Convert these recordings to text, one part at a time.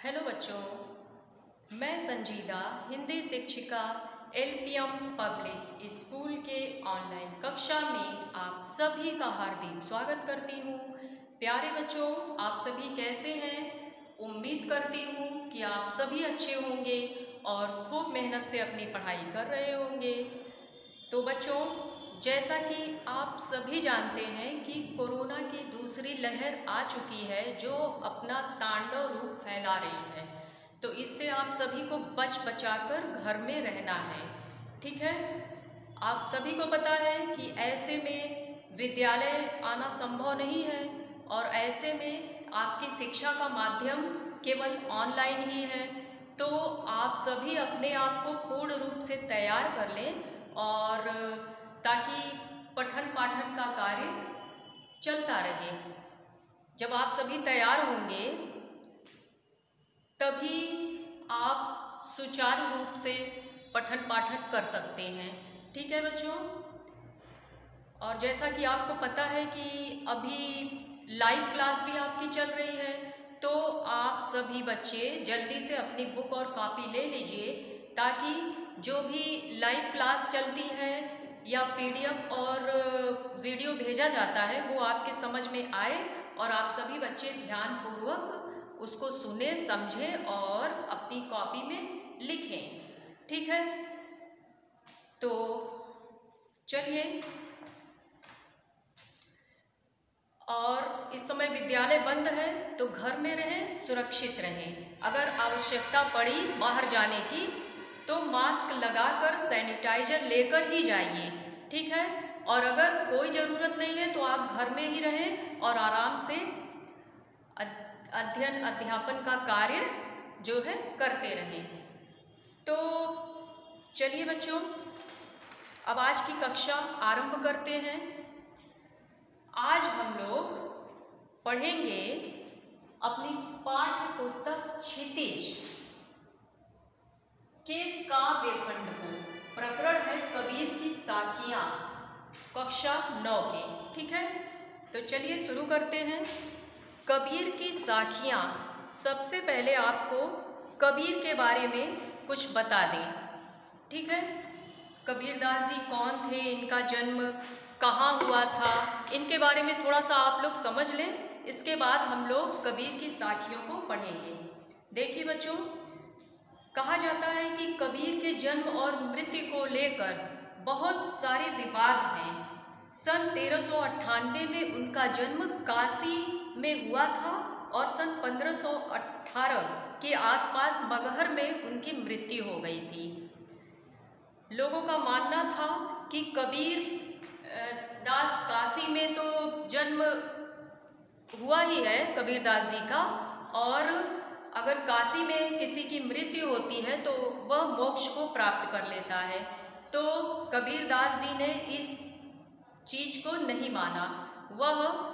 Hello बच्चों, मैं संजीदा हिंदी शिक्षिका एलपीएम पब्लिक स्कूल के ऑनलाइन कक्षा में आप सभी का हार्दिक स्वागत करती हूँ। प्यारे बच्चों, आप सभी कैसे हैं? उम्मीद करती हूँ कि आप सभी अच्छे होंगे और खूब मेहनत से अपनी पढ़ाई कर रहे होंगे। तो बच्चों, जैसा कि आप सभी जानते हैं कि कोरोना की दूसरी लहर आ चुकी है जो अपना तांडव रूप फैला रही है। तो इससे आप सभी को बचाकर घर में रहना है, ठीक है। आप सभी को पता है कि ऐसे में विद्यालय आना संभव नहीं है और ऐसे में आपकी शिक्षा का माध्यम केवल ऑनलाइन ही है। तो आप सभी अपने आप को पूर्ण रूप से तैयार कर लें और ताकि पठन पाठन का कार्य चलता रहे। जब आप सभी तैयार होंगे तभी आप सुचारू रूप से पठन पाठन कर सकते हैं, ठीक है बच्चों। और जैसा कि आपको पता है कि अभी लाइव क्लास भी आपकी चल रही है, तो आप सभी बच्चे जल्दी से अपनी बुक और कॉपी ले लीजिए ताकि जो भी लाइव क्लास चलती है या पीडीएफ और वीडियो भेजा जाता है वो आपके समझ में आए और आप सभी बच्चे ध्यानपूर्वक उसको सुने, समझें और अपनी कॉपी में लिखें, ठीक है। तो चलिए, और इस समय विद्यालय बंद है तो घर में रहें, सुरक्षित रहें। अगर आवश्यकता पड़ी बाहर जाने की तो मास्क लगाकर सैनिटाइजर लेकर ही जाइए, ठीक है। और अगर कोई ज़रूरत नहीं है तो आप घर में ही रहें और आराम से अध्ययन अध्यापन का कार्य जो है करते रहें। तो चलिए बच्चों, अब आज की कक्षा आरंभ करते हैं। आज हम लोग पढ़ेंगे अपनी पाठ्य पुस्तक क्षितिज के काव्य खंड को। प्रकरण है कबीर की साखियां, कक्षा 9 के, ठीक है। तो चलिए शुरू करते हैं। कबीर की साखियां। सबसे पहले आपको कबीर के बारे में कुछ बता दें, ठीक है। कबीरदास जी कौन थे, इनका जन्म कहाँ हुआ था, इनके बारे में थोड़ा सा आप लोग समझ लें। इसके बाद हम लोग कबीर की साखियों को पढ़ेंगे। देखिए बच्चों, कहा जाता है कि कबीर के जन्म और मृत्यु को लेकर बहुत सारे विवाद हैं। सन 1398 में उनका जन्म काशी में हुआ था और सन 1518 के आसपास मगहर में उनकी मृत्यु हो गई थी। लोगों का मानना था कि कबीर दास काशी में तो जन्म हुआ ही है कबीरदास जी का, और अगर काशी में किसी की मृत्यु होती है तो वह मोक्ष को प्राप्त कर लेता है। तो कबीरदास जी ने इस चीज को नहीं माना। वह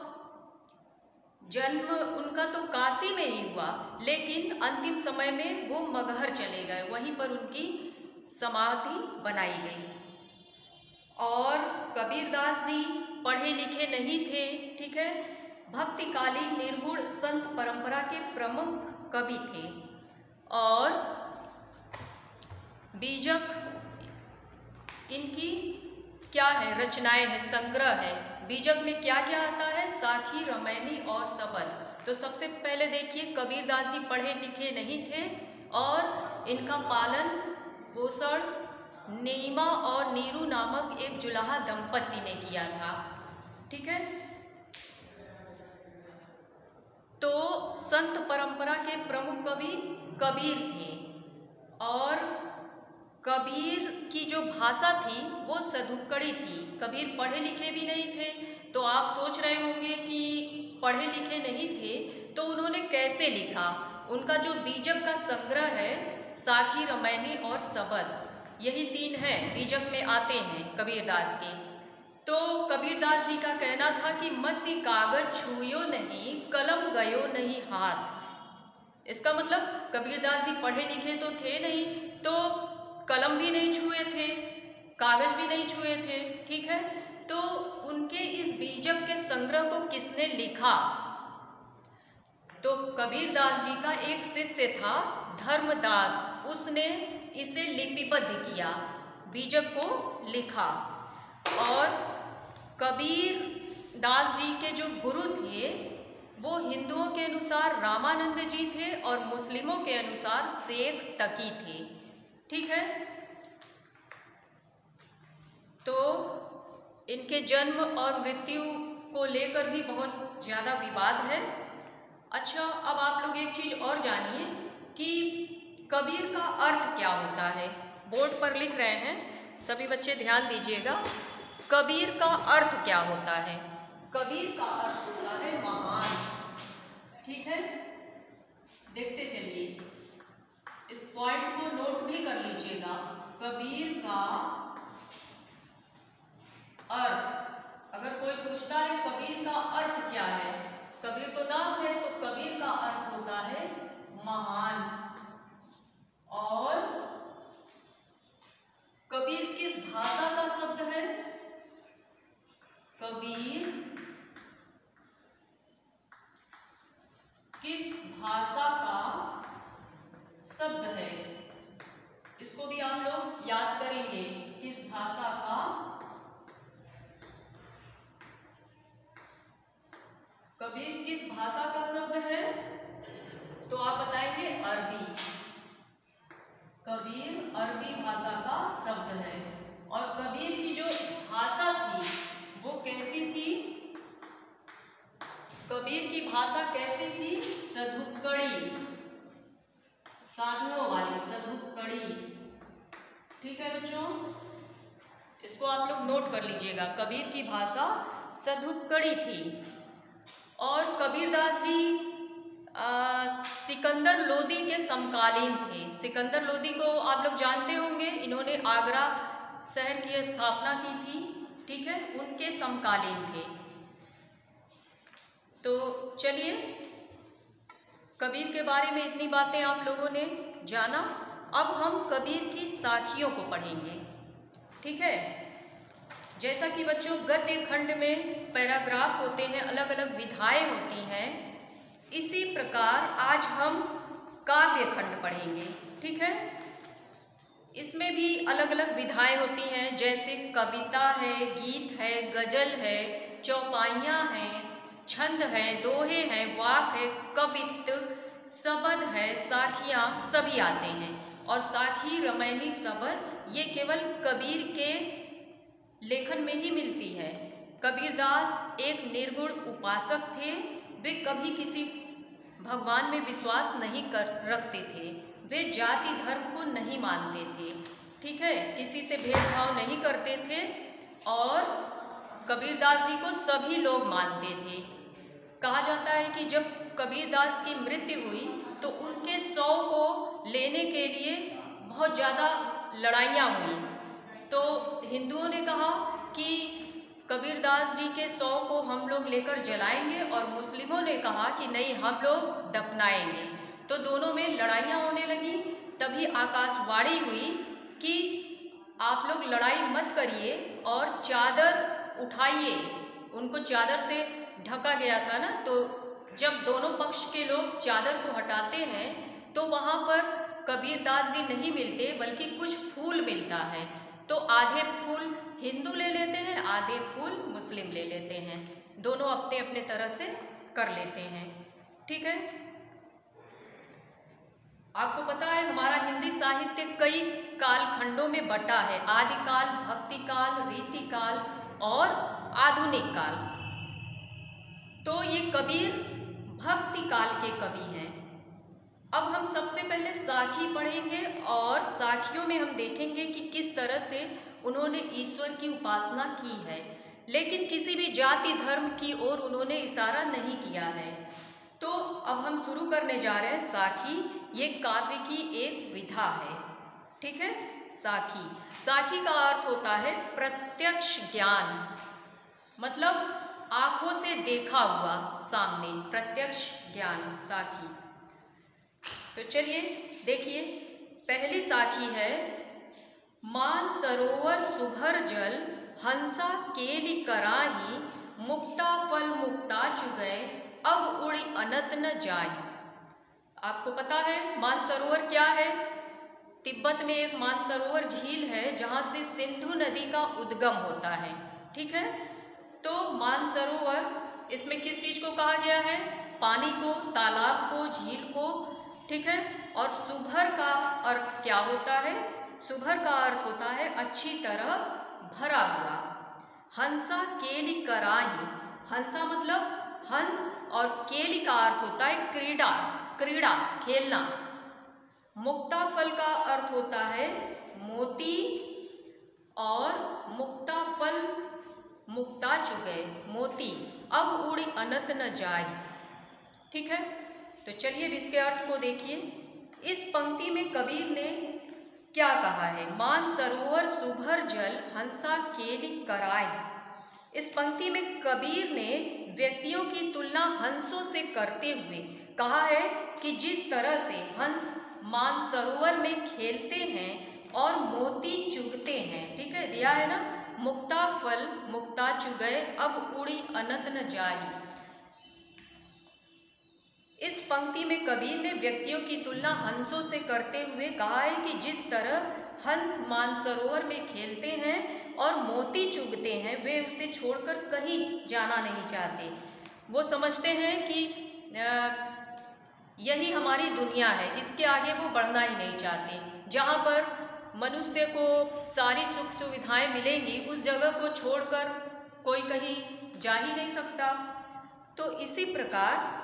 जन्म उनका तो काशी में ही हुआ, लेकिन अंतिम समय में वो मगहर चले गए, वहीं पर उनकी समाधि बनाई गई। और कबीरदास जी पढ़े लिखे नहीं थे, ठीक है। भक्तिकालीन निर्गुण संत परंपरा के प्रमुख कवि थे और बीजक इनकी क्या है, रचनाएं हैं, संग्रह है। बीजक में क्या क्या आता है, साखी, रमैनी और सबद। तो सबसे पहले देखिए, कबीरदास जी पढ़े लिखे नहीं थे और इनका पालन पोषण नीमा और नीरू नामक एक जुलाहा दंपति ने किया था, ठीक है। तो संत परंपरा के प्रमुख कवि कबीर थे और कबीर की जो भाषा थी वो सदुक्कड़ी थी। कबीर पढ़े लिखे भी नहीं थे। तो आप सोच रहे होंगे कि पढ़े लिखे नहीं थे तो उन्होंने कैसे लिखा। उनका जो बीजक का संग्रह है, साखी, रमैनी और सबद, यही तीन हैं बीजक में आते हैं कबीरदास के। तो कबीरदास जी का कहना था कि मसी कागज छुयो नहीं, कलम गयो नहीं हाथ। इसका मतलब कबीरदास जी पढ़े लिखे तो थे नहीं, तो कलम भी नहीं छुए थे, कागज भी नहीं छुए थे, ठीक है। तो उनके इस बीजक के संग्रह को किसने लिखा? तो कबीरदास जी का एक शिष्य था धर्मदास, उसने इसे लिपिबद्ध किया, बीजक को लिखा। और कबीर दास जी के जो गुरु थे वो हिंदुओं के अनुसार रामानंद जी थे और मुस्लिमों के अनुसार शेख तकी थे। ठीक है, तो इनके जन्म और मृत्यु को लेकर भी बहुत ज़्यादा विवाद है। अच्छा, अब आप लोग एक चीज़ और जानिए कि कबीर का अर्थ क्या होता है। बोर्ड पर लिख रहे हैं, सभी बच्चे ध्यान दीजिएगा। कबीर का अर्थ क्या होता है? कबीर का अर्थ होता है महान। ठीक है, देखते चलिए, इस पॉइंट को नोट भी कर लीजिएगा। कबीर का अर्थ, अगर कोई पूछता है कबीर का अर्थ क्या है, कबीर तो नाम है, तो कबीर का अर्थ होता है महान। और कबीर किस भाषा का शब्द है? कबीर किस भाषा का शब्द है? इसको भी आप लोग याद करेंगे, किस भाषा का। कबीर किस भाषा का शब्द है? तो आप बताएंगे अरबी। कबीर अरबी भाषा का शब्द है। और कबीर की जो भाषा थी वो कैसी थी? कबीर की भाषा कैसी थी? सधुक्कड़ी, साधनों वाली सधुक्कड़ी। ठीक है बच्चों, इसको आप लोग नोट कर लीजिएगा, कबीर की भाषा सधुक्कड़ी थी। और कबीरदास जी सिकंदर लोदी के समकालीन थे। सिकंदर लोदी को आप लोग जानते होंगे, इन्होंने आगरा शहर की स्थापना की थी। ठीक है, उनके समकालीन थे। तो चलिए, कबीर के बारे में इतनी बातें आप लोगों ने जाना। अब हम कबीर की साखियों को पढ़ेंगे। ठीक है, जैसा कि बच्चों गद्य खंड में पैराग्राफ होते हैं, अलग अलग विधाएं होती हैं, इसी प्रकार आज हम काव्य खंड पढ़ेंगे। ठीक है, इसमें भी अलग अलग विधाएं होती हैं, जैसे कविता है, गीत है, गजल है, चौपाइयाँ हैं, छंद है, दोहे हैं, वाक है, कवित्त, शबद है, साखियाँ सभी आते हैं। और साखी, रमैनी, शबद ये केवल कबीर के लेखन में ही मिलती है। कबीरदास एक निर्गुण उपासक थे। वे कभी किसी भगवान में विश्वास नहीं रखते थे। वे जाति धर्म को नहीं मानते थे। ठीक है, किसी से भेदभाव नहीं करते थे और कबीरदास जी को सभी लोग मानते थे। कहा जाता है कि जब कबीरदास की मृत्यु हुई तो उनके शव को लेने के लिए बहुत ज़्यादा लड़ाइयाँ हुई। तो हिंदुओं ने कहा कि कबीरदास जी के शव को हम लोग लेकर जलाएंगे, और मुस्लिमों ने कहा कि नहीं, हम लोग दफनाएंगे। तो दोनों में लड़ाइयाँ होने लगी। तभी आकाशवाणी हुई कि आप लोग लड़ाई मत करिए और चादर उठाइए। उनको चादर से ढका गया था ना, तो जब दोनों पक्ष के लोग चादर को हटाते हैं तो वहाँ पर कबीरदास जी नहीं मिलते, बल्कि कुछ फूल मिलता है। तो आधे फूल हिंदू ले लेते हैं, आधे फूल मुस्लिम ले लेते हैं, दोनों अपने अपने तरह से कर लेते हैं। ठीक है, आपको पता है हमारा हिंदी साहित्य कई कालखंडों में बटा है, आदिकाल, भक्ति काल, रीति काल और आधुनिक काल। तो ये कबीर भक्ति काल के कवि हैं। अब हम सबसे पहले साखी पढ़ेंगे और साखियों में हम देखेंगे कि किस तरह से उन्होंने ईश्वर की उपासना की है, लेकिन किसी भी जाति धर्म की ओर उन्होंने इशारा नहीं किया है। तो अब हम शुरू करने जा रहे हैं साखी। ये काव्य की एक विधा है। ठीक है, साखी, साखी का अर्थ होता है प्रत्यक्ष ज्ञान, मतलब आंखों से देखा हुआ सामने, प्रत्यक्ष ज्ञान, साखी। तो चलिए देखिए, पहली साखी है, मान सरोवर सुभर जल, हंसा केली कराही, मुक्ता फल मुक्ता चुगय, अब उड़ी अनत न जाए। आपको पता है मानसरोवर क्या है? तिब्बत में एक मानसरोवर झील है जहाँ से सिंधु नदी का उद्गम होता है। ठीक है, तो मानसरोवर इसमें किस चीज को कहा गया है? पानी को, तालाब को, झील को। ठीक है, और सुभर का अर्थ क्या होता है? सुभर का अर्थ होता है अच्छी तरह भरा हुआ। हंसा केली कराही, हंसा मतलब हंस, और केली का अर्थ होता है क्रीड़ा, क्रीड़ा खेलना। मुक्ताफल का अर्थ होता है मोती, और मुक्ताफल मुक्ता चुगे मोती, अब उड़ी अनत न जाए। ठीक है, तो चलिए इसके अर्थ को देखिए। इस पंक्ति में कबीर ने क्या कहा है? मानसरोवर सुभर जल हंसा केली कराय। इस पंक्ति में कबीर ने व्यक्तियों की तुलना हंसों से करते हुए कहा है कि जिस तरह से हंस मानसरोवर में खेलते हैं और मोती चुगते हैं। ठीक है, दिया है ना, मुक्ता फल मुक्ता चुगए अब उड़ी अनत न जाई। इस पंक्ति में कबीर ने व्यक्तियों की तुलना हंसों से करते हुए कहा है कि जिस तरह हंस मानसरोवर में खेलते हैं और मोती चुगते हैं, वे उसे छोड़कर कहीं जाना नहीं चाहते। वो समझते हैं कि यही हमारी दुनिया है, इसके आगे वो बढ़ना ही नहीं चाहते। जहाँ पर मनुष्य को सारी सुख सुविधाएं मिलेंगी, उस जगह को छोड़कर कोई कहीं जा ही नहीं सकता। तो इसी प्रकार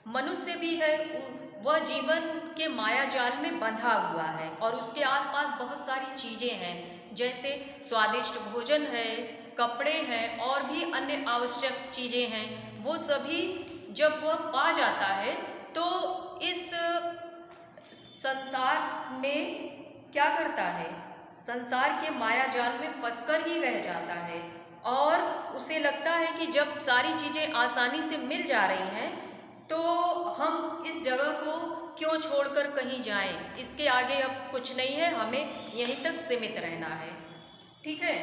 मनुष्य भी है, वह जीवन के माया जाल में बंधा हुआ है और उसके आसपास बहुत सारी चीज़ें हैं, जैसे स्वादिष्ट भोजन है, कपड़े हैं और भी अन्य आवश्यक चीज़ें हैं। वो सभी जब वह पा जाता है तो इस संसार में क्या करता है? संसार के माया जाल में फंसकर ही रह जाता है और उसे लगता है कि जब सारी चीज़ें आसानी से मिल जा रही हैं तो हम इस जगह को क्यों छोड़कर कहीं जाएं? इसके आगे अब कुछ नहीं है, हमें यहीं तक सीमित रहना है। ठीक है,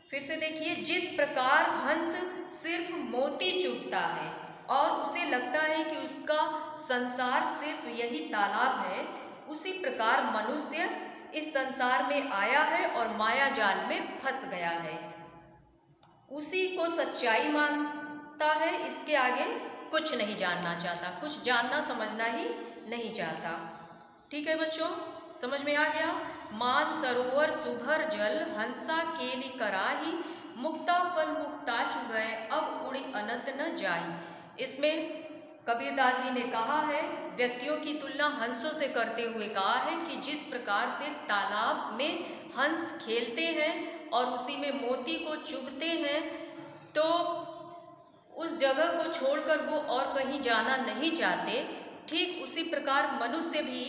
फिर से देखिए। जिस प्रकार हंस सिर्फ मोती चुगता है और उसे लगता है कि उसका संसार सिर्फ यही तालाब है, उसी प्रकार मनुष्य इस संसार में आया है और माया जाल में फंस गया है। उसी को सच्चाई मानता है, इसके आगे कुछ नहीं जानना चाहता, कुछ जानना समझना ही नहीं चाहता। ठीक है बच्चों, समझ में आ गया? मानसरोवर सुभर जल हंसा केली कराही, मुक्ता फल मुक्ता चुगए अब उड़ी अनंत न जाई। इसमें कबीरदास जी ने कहा है, व्यक्तियों की तुलना हंसों से करते हुए कहा है कि जिस प्रकार से तालाब में हंस खेलते हैं और उसी में मोती को चुगते हैं, तो उस जगह को छोड़कर वो और कहीं जाना नहीं चाहते, ठीक उसी प्रकार मनुष्य भी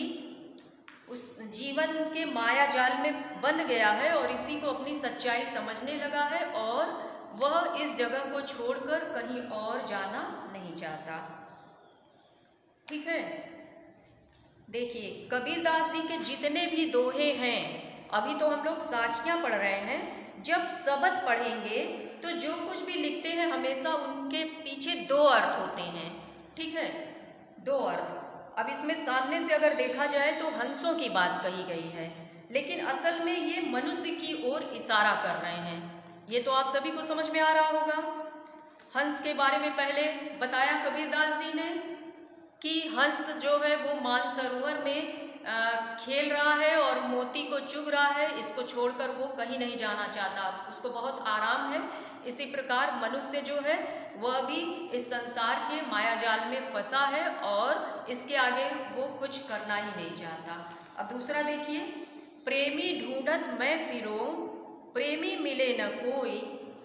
उस जीवन के माया जाल में बंध गया है और इसी को अपनी सच्चाई समझने लगा है और वह इस जगह को छोड़कर कहीं और जाना नहीं चाहता। ठीक है, देखिए कबीरदास जी के जितने भी दोहे हैं, अभी तो हम लोग साखियाँ पढ़ रहे हैं, जब शब्द पढ़ेंगे तो जो कुछ भी लिखते हैं हमेशा उनके पीछे दो अर्थ होते हैं। ठीक है, दो अर्थ। अब इसमें सामने से अगर देखा जाए तो हंसों की बात कही गई है, लेकिन असल में ये मनुष्य की ओर इशारा कर रहे हैं। ये तो आप सभी को समझ में आ रहा होगा। हंस के बारे में पहले बताया कबीरदास जी ने कि हंस जो है वो मानसरोवर में खेल रहा है और मोती को चुग रहा है, इसको छोड़कर वो कहीं नहीं जाना चाहता, उसको बहुत आराम है। इसी प्रकार मनुष्य जो है वह भी इस संसार के माया जाल में फंसा है और इसके आगे वो कुछ करना ही नहीं चाहता। अब दूसरा देखिए, प्रेमी ढूंढत मैं फिरूं, प्रेमी मिले न कोई,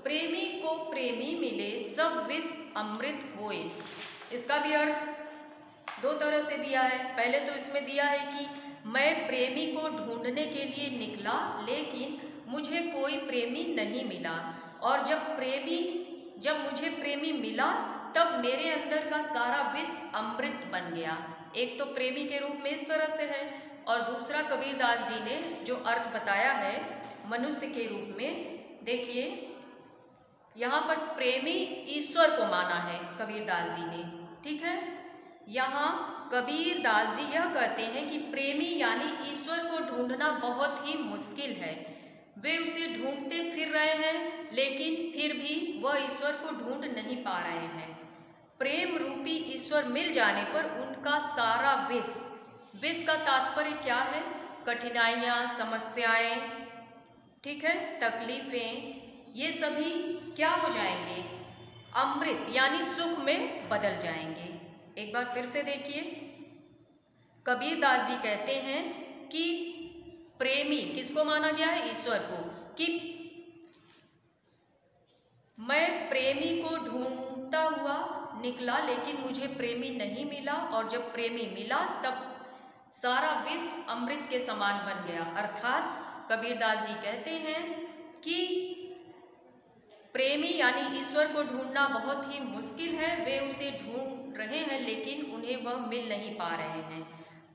प्रेमी को प्रेमी मिले सब विष अमृत होए। इसका भी अर्थ दो तरह से दिया है। पहले तो इसमें दिया है कि मैं प्रेमी को ढूंढने के लिए निकला लेकिन मुझे कोई प्रेमी नहीं मिला, और जब मुझे प्रेमी मिला तब मेरे अंदर का सारा विष अमृत बन गया। एक तो प्रेमी के रूप में इस तरह से है, और दूसरा कबीरदास जी ने जो अर्थ बताया है मनुष्य के रूप में, देखिए यहाँ पर प्रेमी ईश्वर को माना है कबीरदास जी ने, ठीक है। यहाँ कबीरदास जी यह कहते हैं कि प्रेमी यानी ईश्वर को ढूंढना बहुत ही मुश्किल है। वे उसे ढूंढते फिर रहे हैं, लेकिन फिर भी वह ईश्वर को ढूंढ नहीं पा रहे हैं। प्रेम रूपी ईश्वर मिल जाने पर उनका सारा विष का तात्पर्य क्या है? कठिनाइयाँ, समस्याएं, ठीक है, तकलीफें, ये सभी क्या हो जाएंगे? अमृत यानी सुख में बदल जाएंगे। एक बार फिर से देखिए, कबीरदास जी कहते हैं कि प्रेमी किसको माना गया है? ईश्वर को। कि मैं प्रेमी को ढूंढता हुआ निकला, लेकिन मुझे प्रेमी नहीं मिला, और जब प्रेमी मिला तब सारा विष अमृत के समान बन गया। अर्थात कबीरदास जी कहते हैं कि प्रेमी यानी ईश्वर को ढूंढना बहुत ही मुश्किल है। वे उसे ढूंढ रहे हैं, लेकिन उन्हें वह मिल नहीं पा रहे हैं,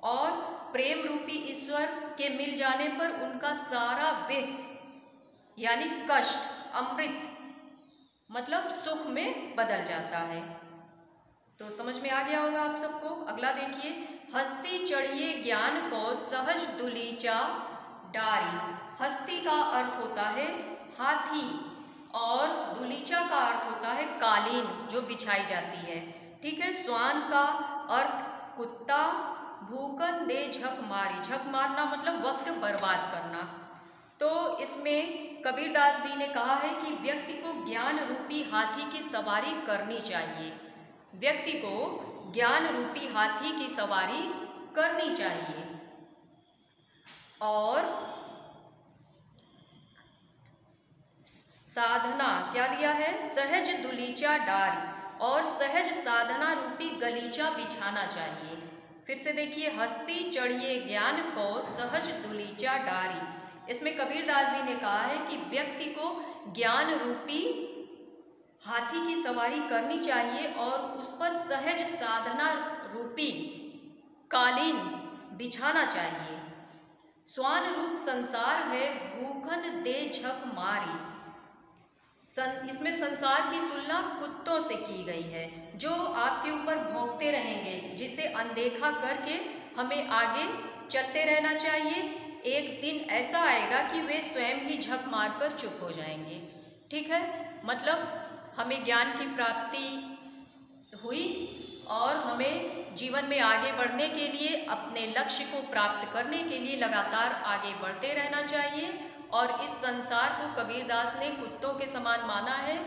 और प्रेम रूपी ईश्वर के मिल जाने पर उनका सारा विष यानी कष्ट अमृत मतलब सुख में बदल जाता है। तो समझ में आ गया होगा आप सबको। अगला देखिए, हस्ती चढ़िए ज्ञान को सहज दुलीचा डारी। हस्ती का अर्थ होता है हाथी, और दुलीचा का अर्थ होता है कालीन जो बिछाई जाती है, ठीक है। स्वान का अर्थ कुत्ता, भूकन दे झक मारी। झक मारना मतलब वक्त बर्बाद करना। तो इसमें कबीरदास जी ने कहा है कि व्यक्ति को ज्ञान रूपी हाथी की सवारी करनी चाहिए। व्यक्ति को ज्ञान रूपी हाथी की सवारी करनी चाहिए। और साधना क्या दिया है? सहज दुलीचा डारी, और सहज साधना रूपी गलीचा बिछाना चाहिए। फिर से देखिए, हस्ती चढ़िए ज्ञान को सहज दुलीचा डारी। इसमें कबीरदास जी ने कहा है कि व्यक्ति को ज्ञान रूपी हाथी की सवारी करनी चाहिए, और उस पर सहज साधना रूपी कालीन बिछाना चाहिए। स्वान रूप संसार है, भूखन दे झक मारी। इसमें संसार की तुलना कुत्तों से की गई है, जो आपके ऊपर भौंकते रहेंगे, जिसे अनदेखा करके हमें आगे चलते रहना चाहिए। एक दिन ऐसा आएगा कि वे स्वयं ही झक मारकर चुप हो जाएंगे, ठीक है। मतलब हमें ज्ञान की प्राप्ति हुई, और हमें जीवन में आगे बढ़ने के लिए, अपने लक्ष्य को प्राप्त करने के लिए लगातार आगे बढ़ते रहना चाहिए। और इस संसार को कबीरदास ने कुत्तों के समान माना है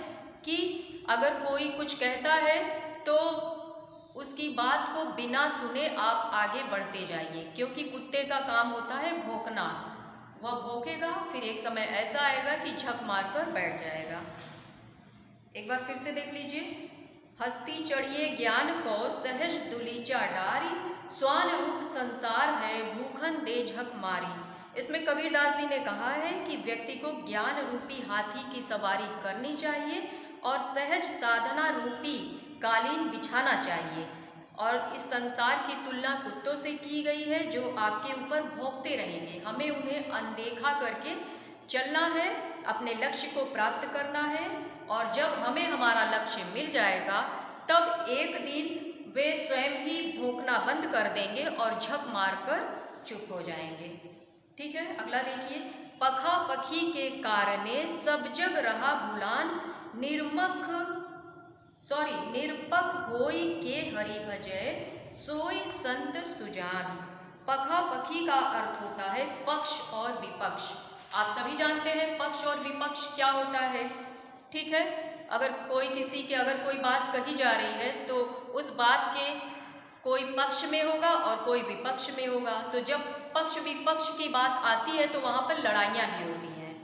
कि अगर कोई कुछ कहता है तो उसकी बात को बिना सुने आप आगे बढ़ते जाइए, क्योंकि कुत्ते का काम होता है भौंकना। वह भौंकेगा, फिर एक समय ऐसा आएगा कि झक मारकर बैठ जाएगा। एक बार फिर से देख लीजिए, हस्ती चढ़िए ज्ञान को सहज दुलीचा डारी। स्वान रूप संसार है, भूखन दे झक मारी। इसमें कबीरदास जी ने कहा है कि व्यक्ति को ज्ञान रूपी हाथी की सवारी करनी चाहिए, और सहज साधना रूपी कालीन बिछाना चाहिए। और इस संसार की तुलना कुत्तों से की गई है, जो आपके ऊपर भौंकते रहेंगे। हमें उन्हें अनदेखा करके चलना है, अपने लक्ष्य को प्राप्त करना है, और जब हमें हमारा लक्ष्य मिल जाएगा तब एक दिन वे स्वयं ही भौंकना बंद कर देंगे और झक मारकर चुप हो जाएंगे, ठीक है। अगला देखिए, पखा पखी के कारणे सब जग रहा भुलान। निरपख होई के हरि भजय, सोई संत सुजान। पखा पखी का अर्थ होता है पक्ष और विपक्ष। आप सभी जानते हैं पक्ष और विपक्ष क्या होता है, ठीक है। अगर कोई बात कही जा रही है तो उस बात के कोई पक्ष में होगा और कोई विपक्ष में होगा। तो जब पक्ष विपक्ष की बात आती है तो वहाँ पर लड़ाइयाँ भी होती हैं।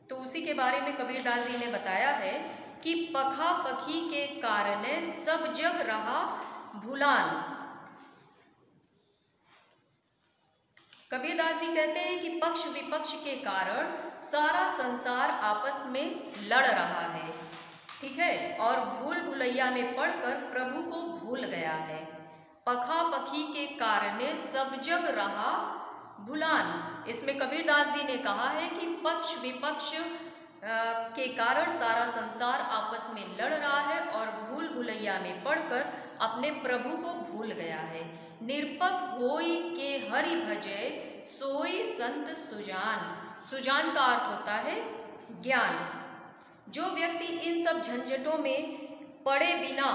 तो उसी के बारे में कबीरदास जी ने बताया है कि पखा पखी के कारण सब जग रहा भुलान। कबीरदास जी कहते हैं कि पक्ष विपक्ष के कारण सारा संसार आपस में लड़ रहा है, ठीक है, और भूल भुलैया में पड़कर प्रभु को भूल गया है। पखा पखी के कारण सब जग रहा भुलान। इसमें कबीरदास जी ने कहा है कि पक्ष विपक्ष के कारण सारा संसार आपस में लड़ रहा है और भूल भुलैया में पड़कर अपने प्रभु को भूल गया है। निरपक होई के हरि भजे सोई संत सुजान। सुजान का अर्थ होता है ज्ञान। जो व्यक्ति इन सब झंझटों में पड़े बिना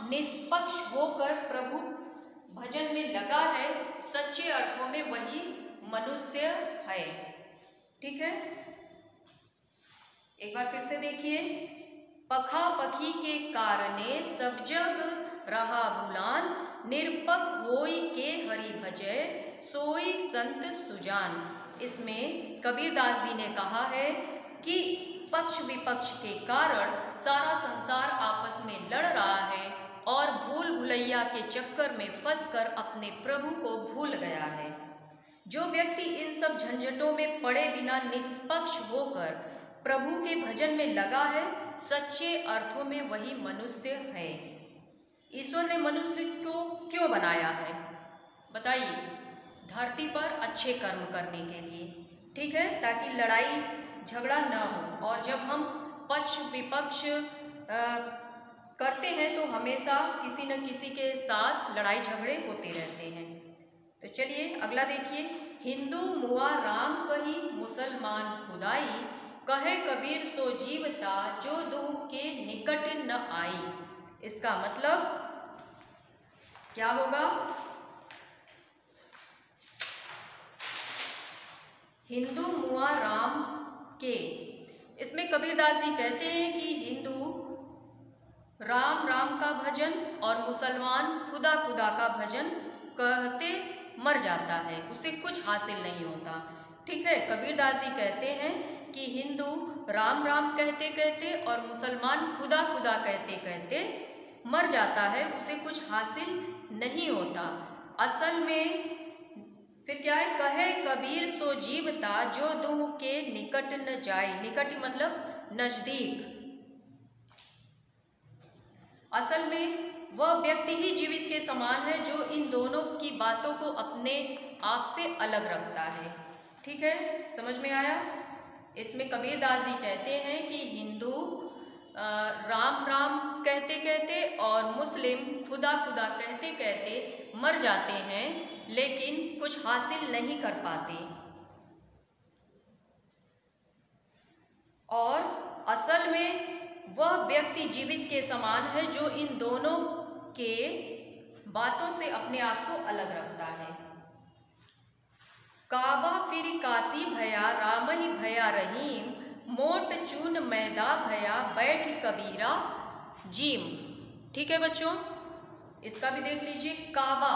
निष्पक्ष होकर प्रभु भजन में लगा है, सच्चे अर्थों में वही मनुष्य है। ठीक है, एक बार फिर से देखिए। पखा पखी के कारणे सब जग रहा भुलान, निरपक होई के हरि भजय सोई संत सुजान। इसमें कबीरदास जी ने कहा है कि पक्ष विपक्ष के कारण सारा संसार आपस में लड़ रहा है और भूल भुलैया के चक्कर में फंसकर अपने प्रभु को भूल गया है। जो व्यक्ति इन सब झंझटों में पड़े बिना निष्पक्ष होकर प्रभु के भजन में लगा है, सच्चे अर्थों में वही मनुष्य है। ईश्वर ने मनुष्य को क्यों बनाया है बताइए? धरती पर अच्छे कर्म करने के लिए, ठीक है, ताकि लड़ाई झगड़ा न हो। और जब हम पक्ष विपक्ष करते हैं तो हमेशा किसी न किसी के साथ लड़ाई झगड़े होते रहते हैं। तो चलिए अगला देखिए। हिंदू मुआ राम कही मुसलमान खुदाई, कहे कबीर सो जीवता जो दुख के निकट न आई। इसका मतलब क्या होगा? हिंदू मुआ राम के, इसमें कबीरदास जी कहते हैं कि हिंदू राम राम का भजन और मुसलमान खुदा खुदा का भजन कहते मर जाता है, उसे कुछ हासिल नहीं होता। ठीक है, कबीरदास जी कहते हैं कि हिंदू राम राम कहते कहते और मुसलमान खुदा खुदा कहते कहते मर जाता है, उसे कुछ हासिल नहीं होता। असल में फिर क्या है? कहे कबीर सो जीवता जो दुह के निकट न जाए। निकट मतलब नजदीक। असल में वह व्यक्ति ही जीवित के समान है जो इन दोनों की बातों को अपने आप से अलग रखता है। ठीक है, समझ में आया? इसमें कबीरदास जी कहते हैं कि हिंदू राम राम कहते कहते और मुस्लिम खुदा खुदा कहते कहते मर जाते हैं, लेकिन कुछ हासिल नहीं कर पाते। और असल में वह व्यक्ति जीवित के समान है जो इन दोनों के बातों से अपने आप को अलग रखता है। काबा फिर काशी भया राम ही भया रहीम, मोट चून मैदा भया बैठ कबीरा जीम। ठीक है बच्चों, इसका भी देख लीजिए। काबा,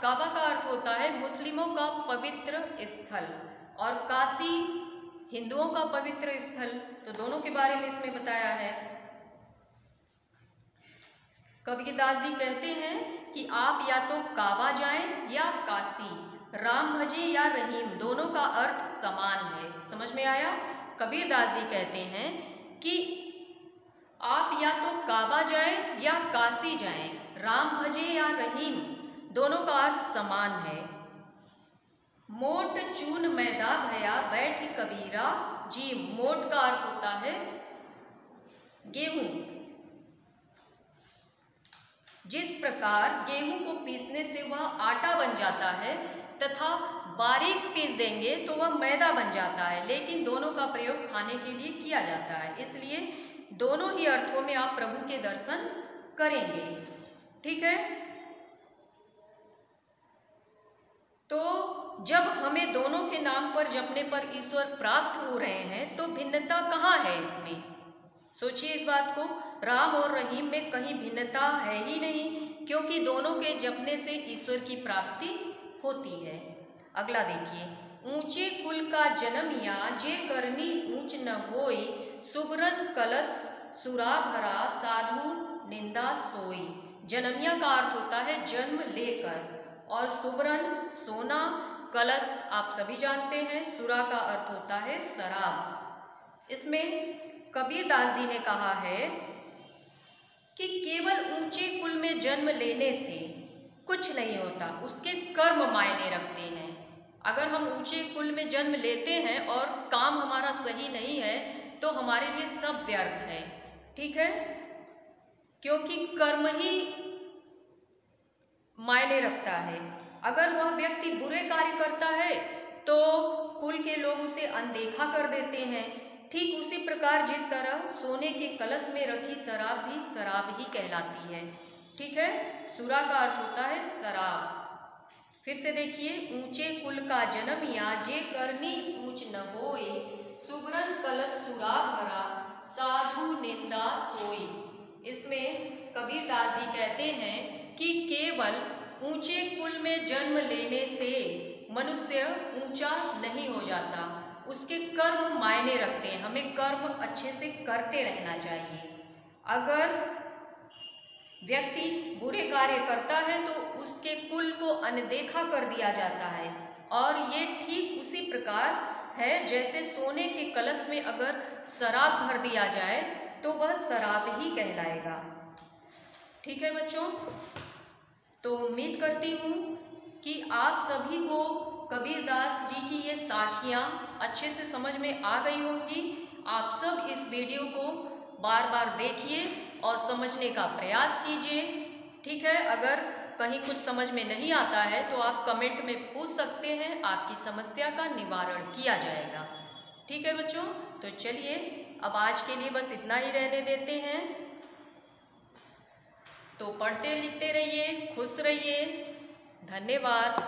काबा का अर्थ होता है मुस्लिमों का पवित्र स्थल और काशी हिंदुओं का पवित्र स्थल। तो दोनों के बारे में इसमें बताया है। कबीरदास जी कहते हैं कि आप या तो काबा जाएं या काशी, राम भजे या रहीम, दोनों का अर्थ समान है। समझ में आया? कबीरदास जी कहते हैं कि आप या तो काबा जाएं या काशी जाएं, राम भजे या रहीम, दोनों का अर्थ समान है। मोट चून मैदा भया बैठ कबीरा जी। मोट का अर्थ होता है गेहूं। जिस प्रकार गेहूं को पीसने से वह आटा बन जाता है तथा बारीक पीस देंगे तो वह मैदा बन जाता है, लेकिन दोनों का प्रयोग खाने के लिए किया जाता है। इसलिए दोनों ही अर्थों में आप प्रभु के दर्शन करेंगे। ठीक है, तो जब हमें दोनों के नाम पर जपने पर ईश्वर प्राप्त हो रहे हैं तो भिन्नता कहाँ है इसमें? सोचिए इस बात को। राम और रहीम में कहीं भिन्नता है ही नहीं, क्योंकि दोनों के जपने से ईश्वर की प्राप्ति होती है। अगला देखिए। ऊंचे कुल का जन्मिया जे करनी ऊंच न होई, सुबरन कलश सुरा भरा साधु निंदा सोई। जन्मिया का अर्थ होता है जन्म लेकर, और सुबरन सोना, कलश आप सभी जानते हैं, सुरा का अर्थ होता है शराब। इसमें कबीरदास जी ने कहा है कि केवल ऊंचे कुल में जन्म लेने से कुछ नहीं होता, उसके कर्म मायने रखते हैं। अगर हम ऊंचे कुल में जन्म लेते हैं और काम हमारा सही नहीं है तो हमारे लिए सब व्यर्थ है। ठीक है, क्योंकि कर्म ही मायने रखता है। अगर वह व्यक्ति बुरे कार्य करता है तो कुल के लोग उसे अनदेखा कर देते हैं। ठीक उसी प्रकार जिस तरह सोने के कलश में रखी शराब भी शराब ही कहलाती है। ठीक है, सुरा का अर्थ होता है शराब। फिर से देखिए, ऊंचे कुल का जन्मिया जे करनी ऊंच न होए, सुगरन कलश सुरा भरा साधु निंदा सोई। इसमें कबीरदास जी कहते हैं कि केवल ऊंचे कुल में जन्म लेने से मनुष्य ऊंचा नहीं हो जाता, उसके कर्म मायने रखते हैं। हमें कर्म अच्छे से करते रहना चाहिए। अगर व्यक्ति बुरे कार्य करता है तो उसके कुल को अनदेखा कर दिया जाता है, और ये ठीक उसी प्रकार है जैसे सोने के कलश में अगर शराब भर दिया जाए तो वह शराब ही कहलाएगा। ठीक है बच्चों, तो उम्मीद करती हूँ कि आप सभी को कबीरदास जी की ये साखियाँ अच्छे से समझ में आ गई होंगी। आप सब इस वीडियो को बार बार देखिए और समझने का प्रयास कीजिए। ठीक है, अगर कहीं कुछ समझ में नहीं आता है तो आप कमेंट में पूछ सकते हैं, आपकी समस्या का निवारण किया जाएगा। ठीक है बच्चों, तो चलिए अब आज के लिए बस इतना ही रहने देते हैं। तो पढ़ते लिखते रहिए, खुश रहिए। धन्यवाद।